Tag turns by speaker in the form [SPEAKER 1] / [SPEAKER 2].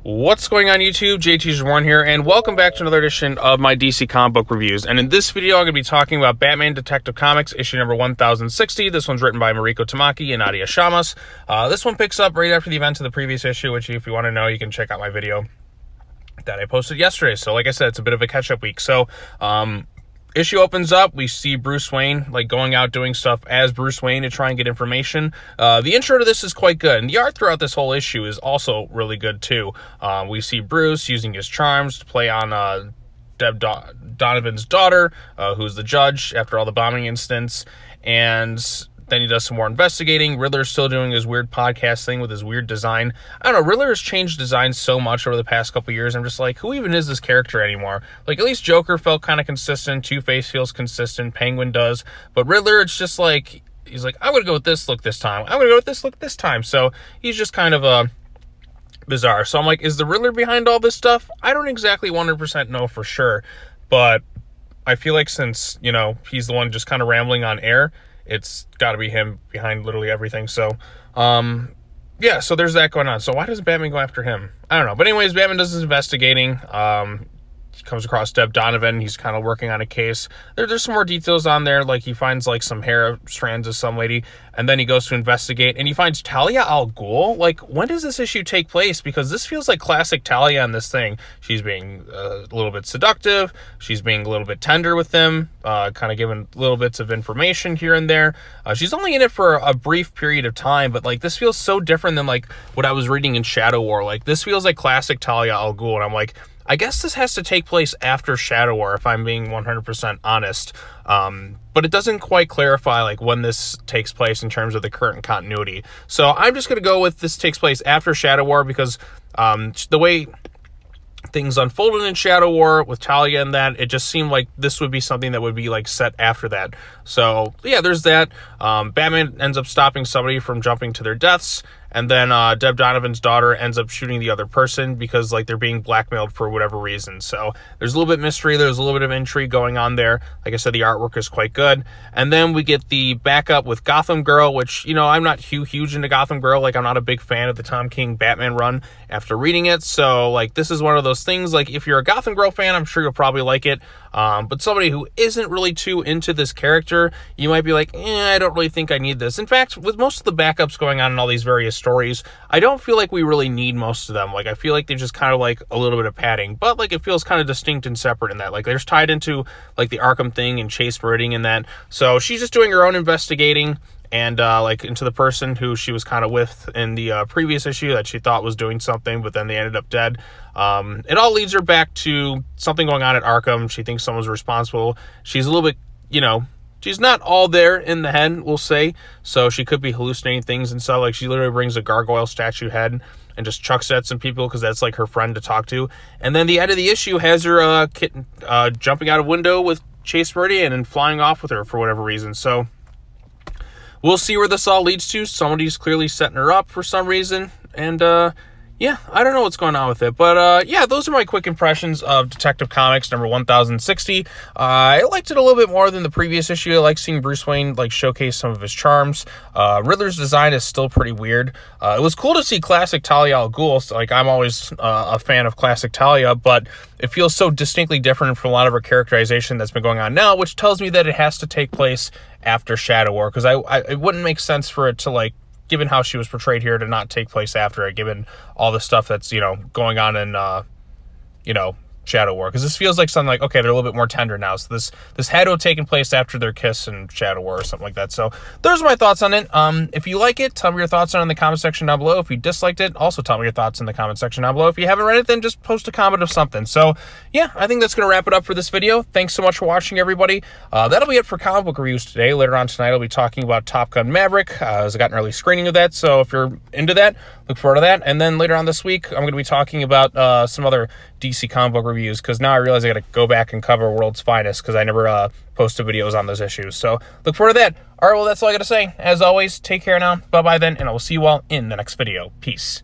[SPEAKER 1] What's going on YouTube? JT1 here, and welcome back to another edition of my DC comic book reviews. And in this video, I'm going to be talking about Batman Detective Comics, issue number 1060. This one's written by Mariko Tamaki and Nadia Shamas. This one picks up right after the events of the previous issue, which if you want to know, you can check out my video that I posted yesterday. So like I said, it's a bit of a catch-up week. So, issue opens up, we see Bruce Wayne like going out doing stuff as Bruce Wayne to try and get information. The intro to this is quite good, and the art throughout this whole issue is also really good too. We see Bruce using his charms to play on Deb Donovan's daughter, who's the judge after all the bombing incidents, and then he does some more investigating. Riddler's still doing his weird podcast thing with his weird design. I don't know, Riddler has changed design so much over the past couple years. I'm just like, who even is this character anymore? Like, at least Joker felt kind of consistent. Two-Face feels consistent. Penguin does. But Riddler, it's just like, he's like, I'm going to go with this look this time. I'm going to go with this look this time. So he's just kind of bizarre. So I'm like, is the Riddler behind all this stuff? I don't exactly 100% know for sure. But I feel like since, you know, he's the one just kind of rambling on air, it's got to be him behind literally everything. So, yeah, so there's that going on. So why doesn't Batman go after him? I don't know. But anyways, Batman does his investigating. He comes across Deb Donovan. He's kind of working on a case. There's some more details on there. Like, he finds, like, some hair strands of some lady. And then he goes to investigate. And he finds Talia al Ghul. Like, when does this issue take place? Because this feels like classic Talia in this thing. She's being a little bit seductive. She's being a little bit tender with him. Kind of giving little bits of information here and there. She's only in it for a brief period of time. But, like, this feels so different than, like, what I was reading in Shadow War. Like, this feels like classic Talia al Ghul. And I'm like, I guess this has to take place after Shadow War, if I'm being 100% honest. But it doesn't quite clarify, like, when this takes place in terms of the current continuity. So I'm just going to go with this takes place after Shadow War because the way things unfolded in Shadow War with Talia and that, it just seemed like this would be something that would be, like, set after that. So, yeah, there's that. Batman ends up stopping somebody from jumping to their deaths. And then Deb Donovan's daughter ends up shooting the other person because, like, they're being blackmailed for whatever reason. So there's a little bit of mystery. There's a little bit of intrigue going on there. Like I said, the artwork is quite good. And then we get the backup with Gotham Girl, which, you know, I'm not huge into Gotham Girl. Like, I'm not a big fan of the Tom King Batman run after reading it. So, like, this is one of those things. Like, if you're a Gotham Girl fan, I'm sure you'll probably like it. But somebody who isn't really too into this character, you might be like, I don't really think I need this. In fact, with most of the backups going on in all these various stories, I don't feel like we really need most of them. Like, I feel like they're just kind of like a little bit of padding, but, like, it feels kind of distinct and separate in that. Like, they're tied into, like, the Arkham thing and Chase Meridian and that. So she's just doing her own investigating and, like, into the person who she was kind of with in the previous issue that she thought was doing something, but then they ended up dead. It all leads her back to something going on at Arkham. She thinks someone's responsible. She's a little bit, you know, she's not all there in the head, we'll say. So she could be hallucinating things and stuff. Like, she literally brings a gargoyle statue head and just chucks it at some people because that's, like, her friend to talk to. And then the end of the issue has her kitten jumping out a window with Chase Meridian and flying off with her for whatever reason. So we'll see where this all leads to. Somebody's clearly setting her up for some reason. And, yeah, I don't know what's going on with it. But, yeah, those are my quick impressions of Detective Comics number 1060. I liked it a little bit more than the previous issue. I like seeing Bruce Wayne, like, showcase some of his charms. Riddler's design is still pretty weird. It was cool to see classic Talia al Ghul. So, like, I'm always a fan of classic Talia, but it feels so distinctly different from a lot of her characterization that's been going on now, which tells me that it has to take place after Shadow War, because it wouldn't make sense for it to, like, given how she was portrayed here, to not take place after it, given all the stuff that's, you know, going on in, you know, Shadow War. Because this feels like something like, okay, they're a little bit more tender now. So this had to have taken place after their kiss in Shadow War or something like that. So those are my thoughts on it. If you like it, tell me your thoughts on it in the comment section down below. If you disliked it, also tell me your thoughts in the comment section down below. If you haven't read it, then just post a comment of something. So yeah, I think that's going to wrap it up for this video. Thanks so much for watching, everybody. That'll be it for comic book reviews today. Later on tonight, I'll be talking about Top Gun Maverick, as I got an early screening of that. So if you're into that, look forward to that. And then later on this week, I'm going to be talking about some other DC comic book reviews, because now I realize I got to go back and cover World's Finest, because I never posted videos on those issues. So look forward to that. All right, well, that's all I got to say. As always, take care now. Bye-bye then, and I will see you all in the next video. Peace.